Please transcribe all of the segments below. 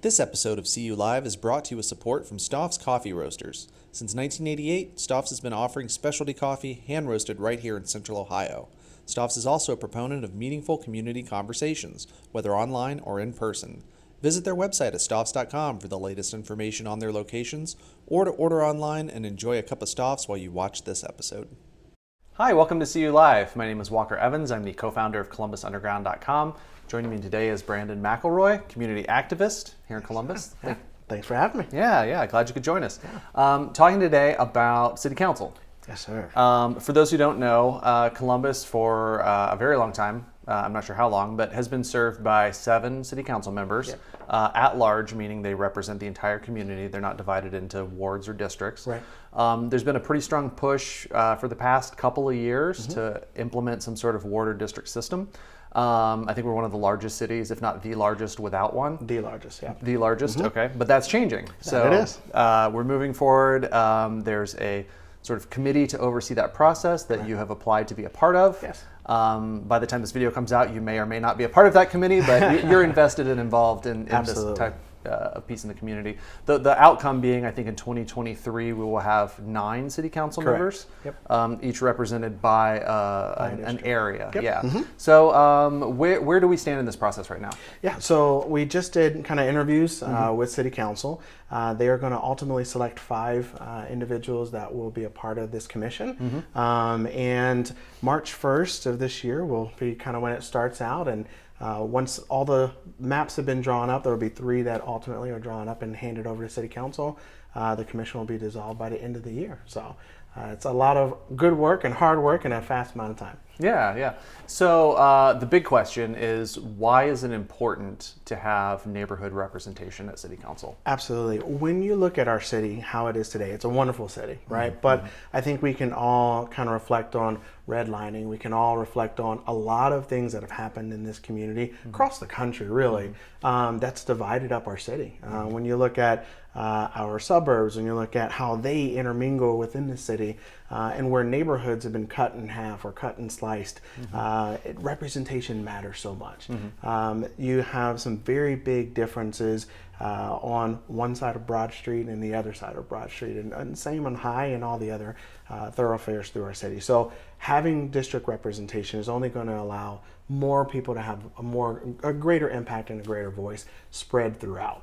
This episode of CU Live is brought to you with support from Stoff's Coffee Roasters. Since 1988, Stoff's has been offering specialty coffee hand-roasted right here in Central Ohio. Stoff's is also a proponent of meaningful community conversations, whether online or in person. Visit their website at stoffs.com for the latest information on their locations, or to order online and enjoy a cup of Stoff's while you watch this episode. Hi, welcome to CU Live. My name is Walker Evans. I'm the co-founder of ColumbusUnderground.com. Joining me today is Brandon McElroy, community activist here in Columbus. Thanks for having me. Yeah, glad you could join us. Talking today about City Council. Yes, sir. For those who don't know, Columbus for a very long time, I'm not sure how long, but has been served by 7 city council members at large, meaning they represent the entire community. They're not divided into wards or districts. Right. There's been a pretty strong push for the past couple of years to implement some sort of ward or district system. I think we're one of the largest cities, if not the largest, without one. The largest, yeah. The largest, okay. But that's changing. So it is. We're moving forward. There's a sort of committee to oversee that process that you have applied to be a part of. Yes. By the time this video comes out, you may or may not be a part of that committee, but you're invested and involved in this type of piece in the community. The outcome being, I think in 2023, we will have 9 city council members, each represented by an area. Yep. Yeah. So where do we stand in this process right now? Yeah, so we just did kind of interviews with City Council. They are going to ultimately select 5 individuals that will be a part of this commission. And March 1st of this year will be kind of when it starts out. And once all the maps have been drawn up, there will be 3 that ultimately are drawn up and handed over to City Council. The commission will be dissolved by the end of the year. So it's a lot of good work and hard work in a fast amount of time. Yeah. So the big question is, why is it important to have neighborhood representation at City Council? Absolutely. When you look at our city, how it is today, it's a wonderful city, right? But I think we can all kind of reflect on redlining. We can all reflect on a lot of things that have happened in this community, across the country, really, that's divided up our city. When you look at our suburbs, and you look at how they intermingle within the city, and where neighborhoods have been cut in half or cut and sliced, representation matters so much. You have some very big differences on one side of Broad Street and the other side of Broad Street, and same on High and all the other thoroughfares through our city. So having district representation is only going to allow more people to have a greater impact and a greater voice spread throughout,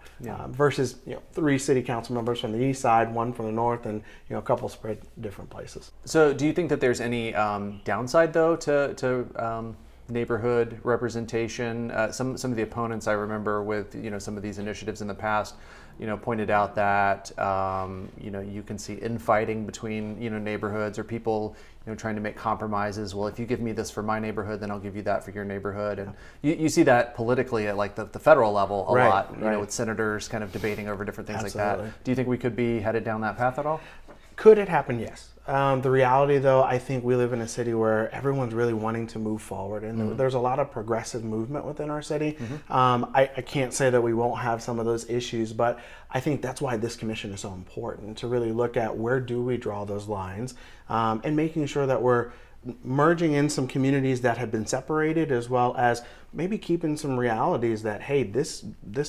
versus 3 city council members from the east side, 1 from the north, and a couple spread different places. So do you think that there's any downside though to neighborhood representation? Some of the opponents I remember with some of these initiatives in the past pointed out that you can see infighting between neighborhoods, or people trying to make compromises. Well, if you give me this for my neighborhood, then I'll give you that for your neighborhood. And you see that politically at like the federal level a lot, with senators kind of debating over different things like that. Do you think we could be headed down that path at all? Could it happen? Yes. The reality, though, I think we live in a city where everyone's really wanting to move forward, and there's a lot of progressive movement within our city. I can't say that we won't have some of those issues, but I think that's why this commission is so important, to really look at where do we draw those lines, and making sure that we're merging in some communities that have been separated, as well as maybe keeping some realities that, hey, this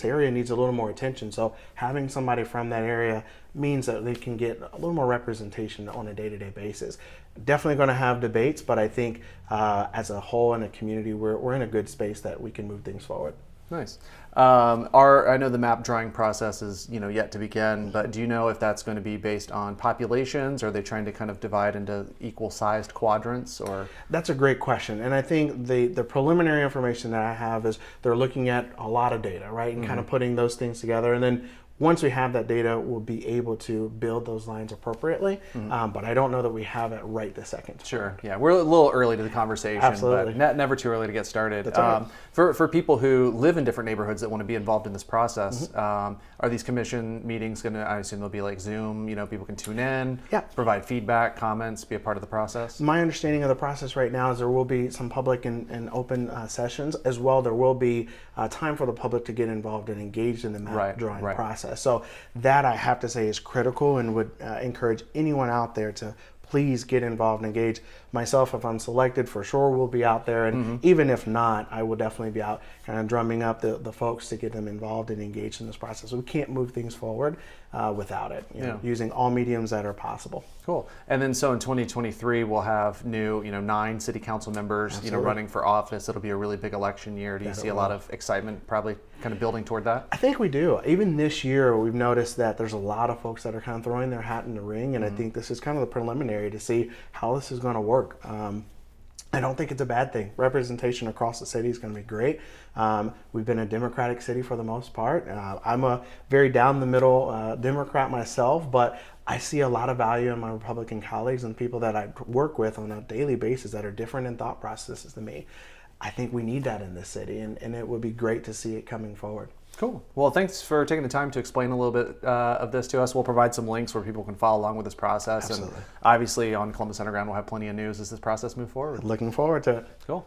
area needs a little more attention. So having somebody from that area means that they can get a little more representation on a day-to-day basis. Definitely going to have debates, but I think as a whole in a community, we're in a good space that we can move things forward. Nice. I know the map drawing process is yet to begin, but do you know if that's going to be based on populations? Or are they trying to kind of divide into equal-sized quadrants? Or that's a great question, and I think the preliminary information that I have is they're looking at a lot of data, right, and kind of putting those things together, and then once we have that data, we'll be able to build those lines appropriately. But I don't know that we have it right this second. Sure. Yeah, we're a little early to the conversation. Absolutely. But never too early to get started. That's right. For people who live in different neighborhoods that want to be involved in this process, are these commission meetings going to, I assume they'll be like Zoom, people can tune in, provide feedback, comments, be a part of the process? My understanding of the process right now is there will be some public and open sessions. As well, there will be time for the public to get involved and engaged in the map drawing process. So that, I have to say, is critical, and would encourage anyone out there to please get involved and engage. myself, if I'm selected, for sure will be out there. And even if not, I will definitely be out kind of drumming up the folks to get them involved and engaged in this process. We can't move things forward without it, using all mediums that are possible. Cool. And then so in 2023, we'll have new, 9 city council members, running for office. It'll be a really big election year. Do you see a lot of excitement probably kind of building toward that? I think we do. Even this year, we've noticed that there's a lot of folks that are kind of throwing their hat in the ring, and I think this is kind of the preliminary to see how this is going to work. I don't think it's a bad thing. Representation across the city is going to be great. We've been a Democratic city for the most part. I'm a very down the middle Democrat myself, but I see a lot of value in my Republican colleagues and people that I work with on a daily basis that are different in thought processes than me. I think we need that in this city, and it would be great to see it coming forward. Cool. Well, thanks for taking the time to explain a little bit of this to us. We'll provide some links where people can follow along with this process. Absolutely. And obviously on Columbus Underground, we'll have plenty of news as this process moves forward. Looking forward to it. Cool.